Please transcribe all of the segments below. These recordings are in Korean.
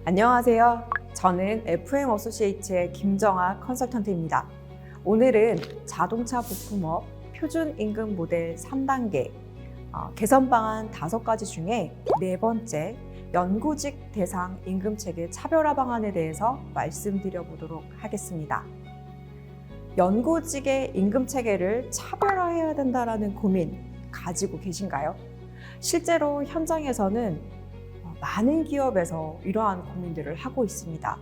안녕하세요. 저는 FM 어소시에이츠의 김정아 컨설턴트입니다. 오늘은 자동차 부품업 표준 임금 모델 3단계 개선 방안 5가지 중에 4번째 연구직 대상 임금 체계 차별화 방안에 대해서 말씀드려 보도록 하겠습니다. 연구직의 임금 체계를 차별화해야 된다는 고민 가지고 계신가요? 실제로 현장에서는 많은 기업에서 이러한 고민들을 하고 있습니다.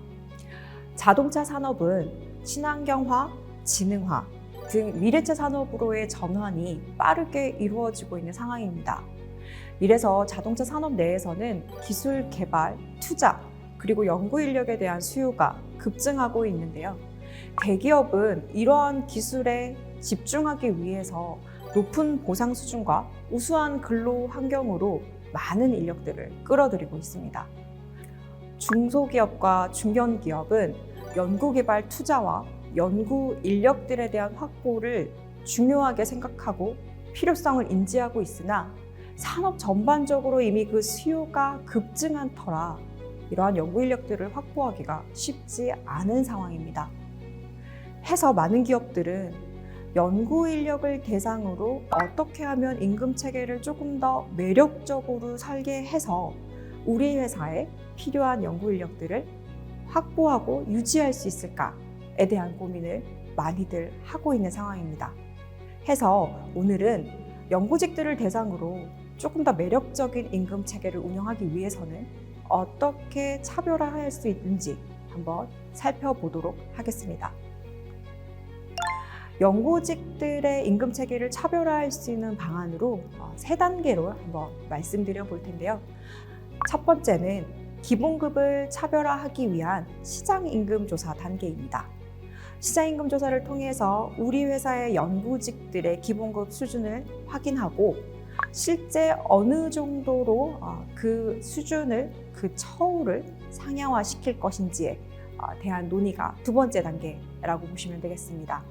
자동차 산업은 친환경화, 지능화 등 미래체 산업으로의 전환이 빠르게 이루어지고 있는 상황입니다. 이래서 자동차 산업 내에서는 기술 개발, 투자, 그리고 연구 인력에 대한 수요가 급증하고 있는데요. 대기업은 이러한 기술에 집중하기 위해서 높은 보상 수준과 우수한 근로 환경으로 많은 인력들을 끌어들이고 있습니다. 중소기업과 중견기업은 연구개발 투자와 연구 인력들에 대한 확보를 중요하게 생각하고 필요성을 인지하고 있으나 산업 전반적으로 이미 그 수요가 급증한 터라 이러한 연구 인력들을 확보하기가 쉽지 않은 상황입니다. 해서 많은 기업들은 연구 인력을 대상으로 어떻게 하면 임금 체계를 조금 더 매력적으로 살게 해서 우리 회사에 필요한 연구 인력들을 확보하고 유지할 수 있을까에 대한 고민을 많이들 하고 있는 상황입니다. 해서 오늘은 연구직들을 대상으로 조금 더 매력적인 임금 체계를 운영하기 위해서는 어떻게 차별화할 수 있는지 한번 살펴보도록 하겠습니다. 연구직들의 임금 체계를 차별화할 수 있는 방안으로 3단계로 한번 말씀드려 볼 텐데요. 첫 번째는 기본급을 차별화하기 위한 시장임금조사 단계입니다. 시장임금조사를 통해서 우리 회사의 연구직들의 기본급 수준을 확인하고 실제 어느 정도로 그 수준을, 그 처우를 상향화시킬 것인지에 대한 논의가 2번째 단계라고 보시면 되겠습니다.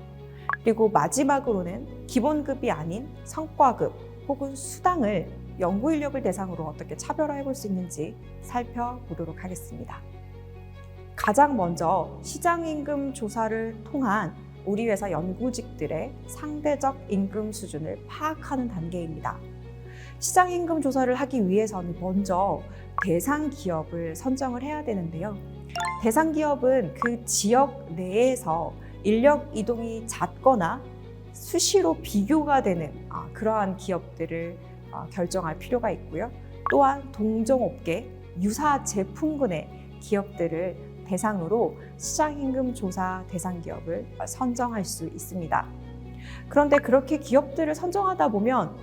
그리고 마지막으로는 기본급이 아닌 성과급 혹은 수당을 연구 인력을 대상으로 어떻게 차별화해 볼 수 있는지 살펴보도록 하겠습니다. 가장 먼저 시장임금 조사를 통한 우리 회사 연구직들의 상대적 임금 수준을 파악하는 단계입니다. 시장임금 조사를 하기 위해서는 먼저 대상 기업을 선정을 해야 되는데요. 대상 기업은 그 지역 내에서 인력 이동이 잦거나 수시로 비교가 되는 그러한 기업들을 결정할 필요가 있고요. 또한 동종업계, 유사 제품군의 기업들을 대상으로 시장임금 조사 대상 기업을 선정할 수 있습니다. 그런데 그렇게 기업들을 선정하다 보면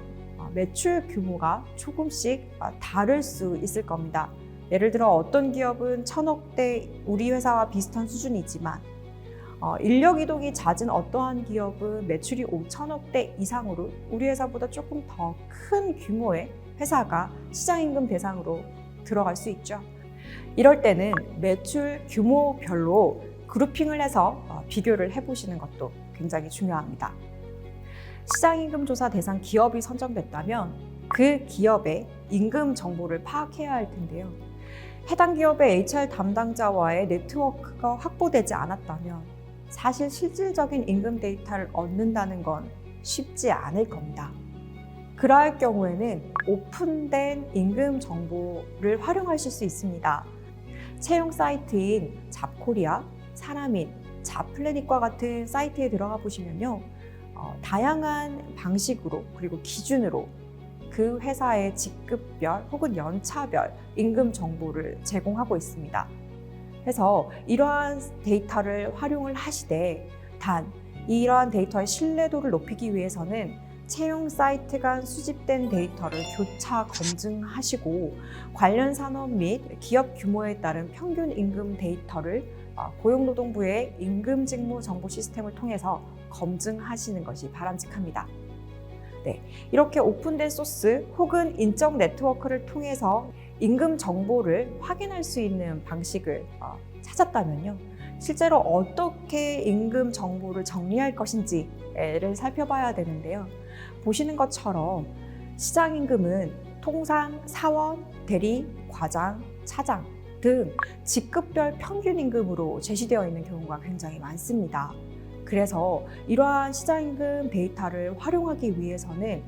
매출 규모가 조금씩 다를 수 있을 겁니다. 예를 들어 어떤 기업은 1000억대 우리 회사와 비슷한 수준이지만 인력 이동이 잦은 어떠한 기업은 매출이 5천억대 이상으로 우리 회사보다 조금 더 큰 규모의 회사가 시장임금 대상으로 들어갈 수 있죠. 이럴 때는 매출 규모별로 그룹핑을 해서 비교를 해보시는 것도 굉장히 중요합니다. 시장임금 조사 대상 기업이 선정됐다면 그 기업의 임금 정보를 파악해야 할 텐데요. 해당 기업의 HR 담당자와의 네트워크가 확보되지 않았다면 사실 실질적인 임금 데이터를 얻는다는 건 쉽지 않을 겁니다. 그러할 경우에는 오픈된 임금 정보를 활용하실 수 있습니다. 채용 사이트인 잡코리아, 사람인, 잡플래닛과 같은 사이트에 들어가 보시면요. 다양한 방식으로 그리고 기준으로 그 회사의 직급별 혹은 연차별 임금 정보를 제공하고 있습니다. 그래서 이러한 데이터를 활용을 하시되 단 이러한 데이터의 신뢰도를 높이기 위해서는 채용 사이트 간 수집된 데이터를 교차 검증하시고 관련 산업 및 기업 규모에 따른 평균 임금 데이터를 고용노동부의 임금직무 정보 시스템을 통해서 검증하시는 것이 바람직합니다. 네, 이렇게 오픈된 소스 혹은 인적 네트워크를 통해서 임금 정보를 확인할 수 있는 방식을 찾았다면요. 실제로 어떻게 임금 정보를 정리할 것인지를 살펴봐야 되는데요. 보시는 것처럼 시장임금은 통상 사원, 대리, 과장, 차장 등 직급별 평균 임금으로 제시되어 있는 경우가 굉장히 많습니다. 그래서 이러한 시장임금 데이터를 활용하기 위해서는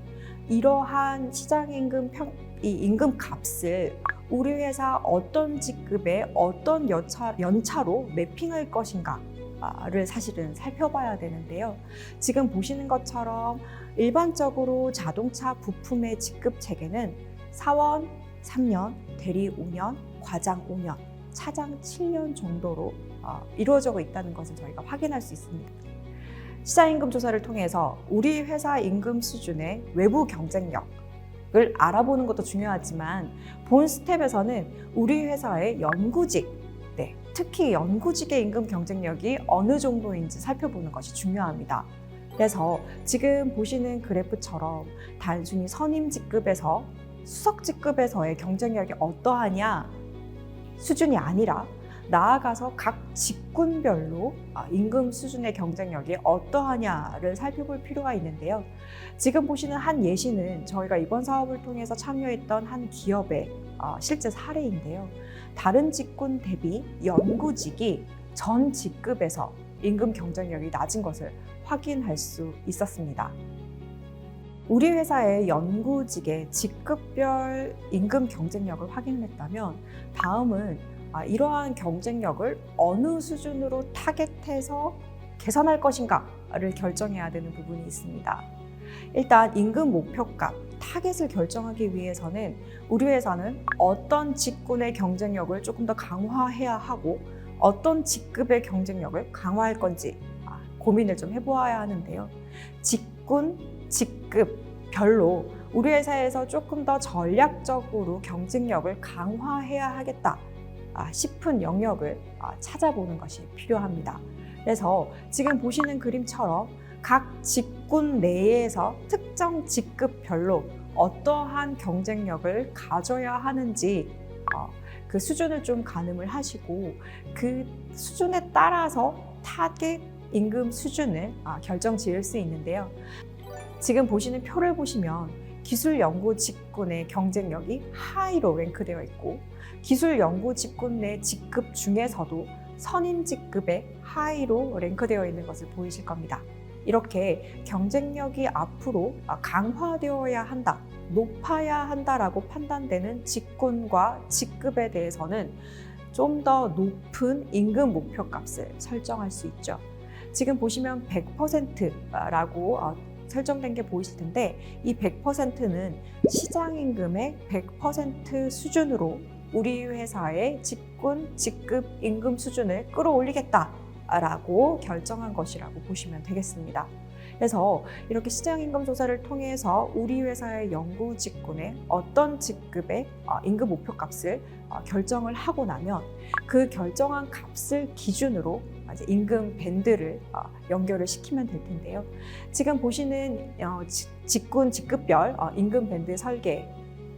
이러한 시장임금 이 임금 값을 우리 회사 어떤 직급에 어떤 연차로 매핑할 것인가를 사실은 살펴봐야 되는데요. 지금 보시는 것처럼 일반적으로 자동차 부품의 직급 체계는 사원 3년, 대리 5년, 과장 5년, 차장 7년 정도로 이루어져 있다는 것을 저희가 확인할 수 있습니다. 시장임금 조사를 통해서 우리 회사 임금 수준의 외부 경쟁력을 알아보는 것도 중요하지만 본 스텝에서는 우리 회사의 연구직, 특히 연구직의 임금 경쟁력이 어느 정도인지 살펴보는 것이 중요합니다. 그래서 지금 보시는 그래프처럼 단순히 선임 직급에서 수석 직급에서의 경쟁력이 어떠하냐 수준이 아니라 나아가서 각 직군별로 임금 수준의 경쟁력이 어떠하냐를 살펴볼 필요가 있는데요. 지금 보시는 한 예시는 저희가 이번 사업을 통해서 참여했던 한 기업의 실제 사례인데요. 다른 직군 대비 연구직이 전 직급에서 임금 경쟁력이 낮은 것을 확인할 수 있었습니다. 우리 회사의 연구직의 직급별 임금 경쟁력을 확인했다면 다음은 이러한 경쟁력을 어느 수준으로 타겟해서 개선할 것인가를 결정해야 되는 부분이 있습니다. 일단 임금 목표값, 타겟을 결정하기 위해서는 우리 회사는 어떤 직군의 경쟁력을 조금 더 강화해야 하고 어떤 직급의 경쟁력을 강화할 건지 고민을 좀 해보아야 하는데요. 직군, 직급별로 우리 회사에서 조금 더 전략적으로 경쟁력을 강화해야 하겠다 싶은 영역을 찾아보는 것이 필요합니다. 그래서 지금 보시는 그림처럼 각 직군 내에서 특정 직급별로 어떠한 경쟁력을 가져야 하는지 그 수준을 좀 가늠을 하시고 그 수준에 따라서 타겟 임금 수준을 결정 지을 수 있는데요. 지금 보시는 표를 보시면 기술 연구 직군의 경쟁력이 하이로 랭크되어 있고 기술 연구 직군 내 직급 중에서도 선임 직급의 하이로 랭크되어 있는 것을 보이실 겁니다. 이렇게 경쟁력이 앞으로 강화되어야 한다, 높아야 한다라고 판단되는 직군과 직급에 대해서는 좀 더 높은 임금 목표값을 설정할 수 있죠. 지금 보시면 100%라고 설정된 게 보이실 텐데 이 100%는 시장임금의 100% 수준으로 우리 회사의 직군, 직급 임금 수준을 끌어올리겠다라고 결정한 것이라고 보시면 되겠습니다. 그래서 이렇게 시장임금 조사를 통해서 우리 회사의 연구 직군의 어떤 직급의 임금 목표값을 결정을 하고 나면 그 결정한 값을 기준으로 이제 임금 밴드를 연결을 시키면 될 텐데요. 지금 보시는 직군, 직급별 임금 밴드 설계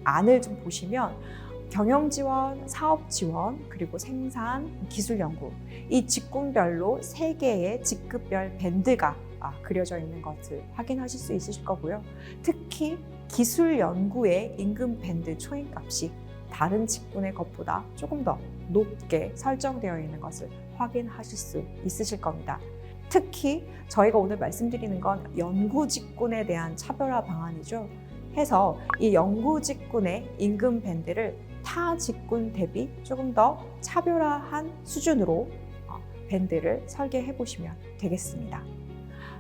안을 좀 보시면 경영지원, 사업지원, 그리고 생산, 기술연구 이 직군별로 3개의 직급별 밴드가 그려져 있는 것을 확인하실 수 있으실 거고요. 특히 기술연구의 임금 밴드 초임값이 다른 직군의 것보다 조금 더 높게 설정되어 있는 것을 확인하실 수 있으실 겁니다. 특히 저희가 오늘 말씀드리는 건 연구 직군에 대한 차별화 방안이죠. 해서 이 연구 직군의 임금 밴드를 타 직군 대비 조금 더 차별화한 수준으로 밴드를 설계해 보시면 되겠습니다.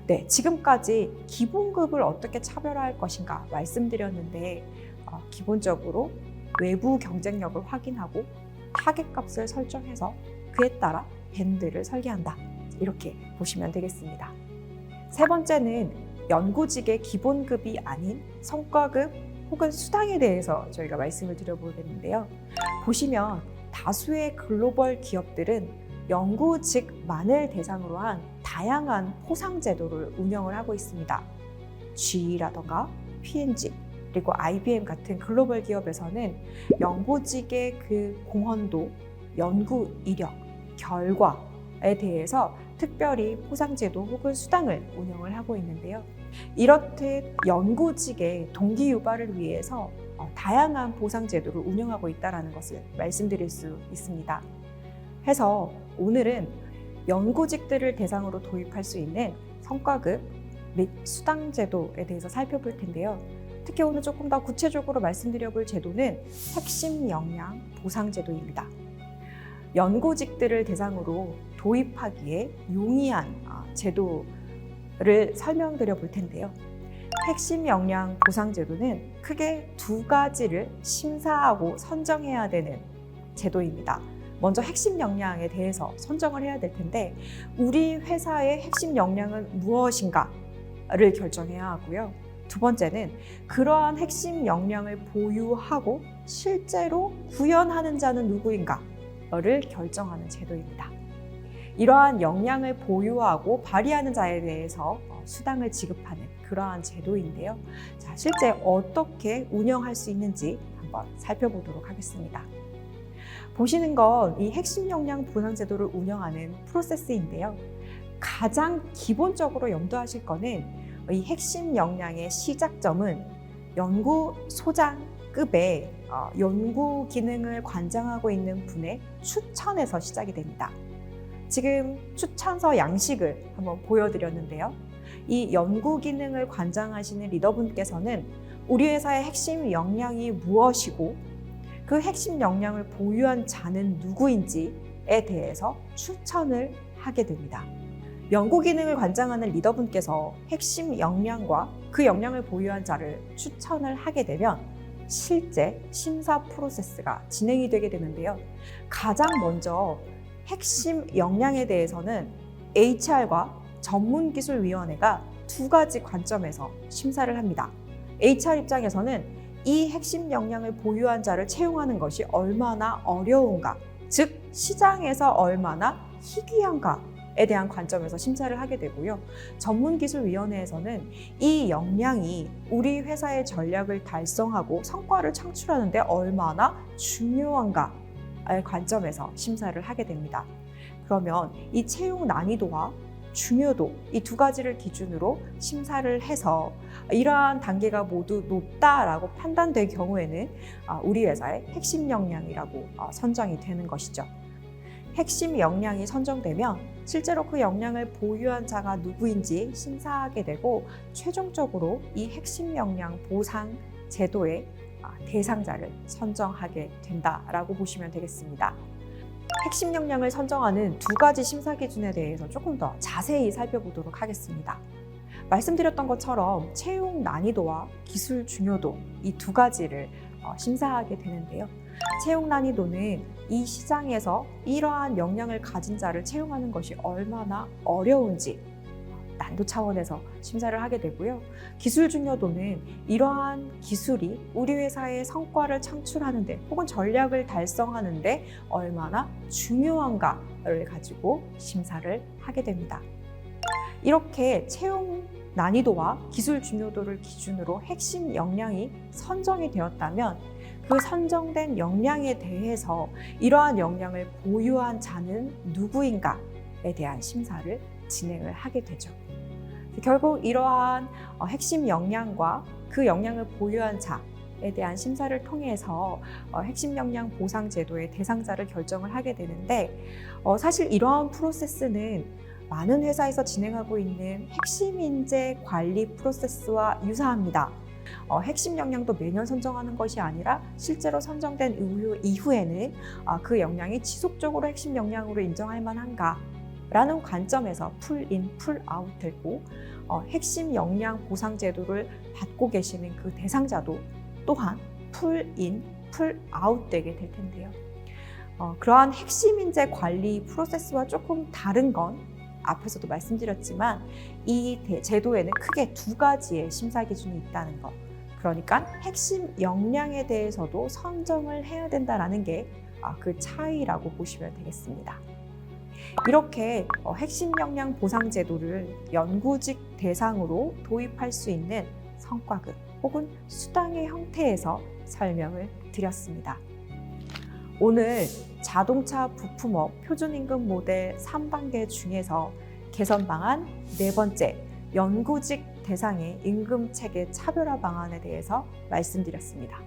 네, 지금까지 기본급을 어떻게 차별화할 것인가 말씀드렸는데 기본적으로 외부 경쟁력을 확인하고 타겟값을 설정해서 그에 따라 밴드를 설계한다. 이렇게 보시면 되겠습니다. 세 번째는 연구직의 기본급이 아닌 성과급 혹은 수당에 대해서 저희가 말씀을 드려보겠는데요. 보시면 다수의 글로벌 기업들은 연구직만을 대상으로 한 다양한 포상 제도를 운영을 하고 있습니다. GE라던가 P&G 그리고 IBM 같은 글로벌 기업에서는 연구직의 그 공헌도, 연구 이력, 결과에 대해서 특별히 포상제도 혹은 수당을 운영을 하고 있는데요. 이렇듯 연구직의 동기 유발을 위해서 다양한 보상제도를 운영하고 있다는 것을 말씀드릴 수 있습니다. 해서 오늘은 연구직들을 대상으로 도입할 수 있는 성과급 및 수당제도에 대해서 살펴볼 텐데요. 특히 오늘 조금 더 구체적으로 말씀드려 볼 제도는 핵심 역량 보상제도입니다. 연구직들을 대상으로 도입하기에 용이한 제도를 설명드려 볼 텐데요. 핵심 역량 보상제도는 크게 두 가지를 심사하고 선정해야 되는 제도입니다. 먼저 핵심 역량에 대해서 선정을 해야 될 텐데 우리 회사의 핵심 역량은 무엇인가를 결정해야 하고요. 두 번째는 그러한 핵심 역량을 보유하고 실제로 구현하는 자는 누구인가를 결정하는 제도입니다. 이러한 역량을 보유하고 발휘하는 자에 대해서 수당을 지급하는 그러한 제도인데요. 자, 실제 어떻게 운영할 수 있는지 한번 살펴보도록 하겠습니다. 보시는 건 이 핵심 역량 보상 제도를 운영하는 프로세스인데요. 가장 기본적으로 염두하실 거는 이 핵심 역량의 시작점은 연구소장급의 연구 기능을 관장하고 있는 분의 추천에서 시작이 됩니다. 지금 추천서 양식을 한번 보여드렸는데요. 이 연구 기능을 관장하시는 리더분께서는 우리 회사의 핵심 역량이 무엇이고 그 핵심 역량을 보유한 자는 누구인지에 대해서 추천을 하게 됩니다. 연구 기능을 관장하는 리더분께서 핵심 역량과 그 역량을 보유한 자를 추천을 하게 되면 실제 심사 프로세스가 진행이 되게 되는데요. 가장 먼저 핵심 역량에 대해서는 HR과 전문기술위원회가 두 가지 관점에서 심사를 합니다. HR 입장에서는 이 핵심 역량을 보유한 자를 채용하는 것이 얼마나 어려운가, 즉 시장에서 얼마나 희귀한가에 대한 관점에서 심사를 하게 되고요. 전문기술위원회에서는 이 역량이 우리 회사의 전략을 달성하고 성과를 창출하는 데 얼마나 중요한가의 관점에서 심사를 하게 됩니다. 그러면 이 채용 난이도와 중요도 이 두 가지를 기준으로 심사를 해서 이러한 단계가 모두 높다라고 판단될 경우에는 우리 회사의 핵심 역량이라고 선정이 되는 것이죠. 핵심 역량이 선정되면 실제로 그 역량을 보유한 자가 누구인지 심사하게 되고 최종적으로 이 핵심 역량 보상 제도의 대상자를 선정하게 된다라고 보시면 되겠습니다. 핵심 역량을 선정하는 두 가지 심사 기준에 대해서 조금 더 자세히 살펴보도록 하겠습니다. 말씀드렸던 것처럼 채용 난이도와 기술 중요도 이 두 가지를 심사하게 되는데요. 채용 난이도는 이 시장에서 이러한 역량을 가진 자를 채용하는 것이 얼마나 어려운지 난도 차원에서 심사를 하게 되고요. 기술 중요도는 이러한 기술이 우리 회사의 성과를 창출하는 데 혹은 전략을 달성하는 데 얼마나 중요한가를 가지고 심사를 하게 됩니다. 이렇게 채용 난이도와 기술 중요도를 기준으로 핵심 역량이 선정이 되었다면 그 선정된 역량에 대해서 이러한 역량을 보유한 자는 누구인가에 대한 심사를 진행을 하게 되죠. 결국 이러한 핵심 역량과 그 역량을 보유한 자에 대한 심사를 통해서 핵심 역량 보상 제도의 대상자를 결정을 하게 되는데 사실 이러한 프로세스는 많은 회사에서 진행하고 있는 핵심 인재 관리 프로세스와 유사합니다. 핵심 역량도 매년 선정하는 것이 아니라 실제로 선정된 이후에는 그 역량이 지속적으로 핵심 역량으로 인정할 만한가 라는 관점에서 풀인, 풀아웃 되고 핵심 역량 보상 제도를 받고 계시는 그 대상자도 또한 풀인, 풀아웃 되게 될 텐데요. 그러한 핵심 인재 관리 프로세스와 조금 다른 건 앞에서도 말씀드렸지만 이 제도에는 크게 두 가지의 심사 기준이 있다는 것. 그러니까 핵심 역량에 대해서도 선정을 해야 된다는 게 그 차이라고 보시면 되겠습니다. 이렇게 핵심 역량 보상 제도를 연구직 대상으로 도입할 수 있는 성과급 혹은 수당의 형태에서 설명을 드렸습니다. 오늘 자동차 부품업 표준임금 모델 3단계 중에서 개선 방안, 네 번째, 연구직 대상의 임금 체계 차별화 방안에 대해서 말씀드렸습니다.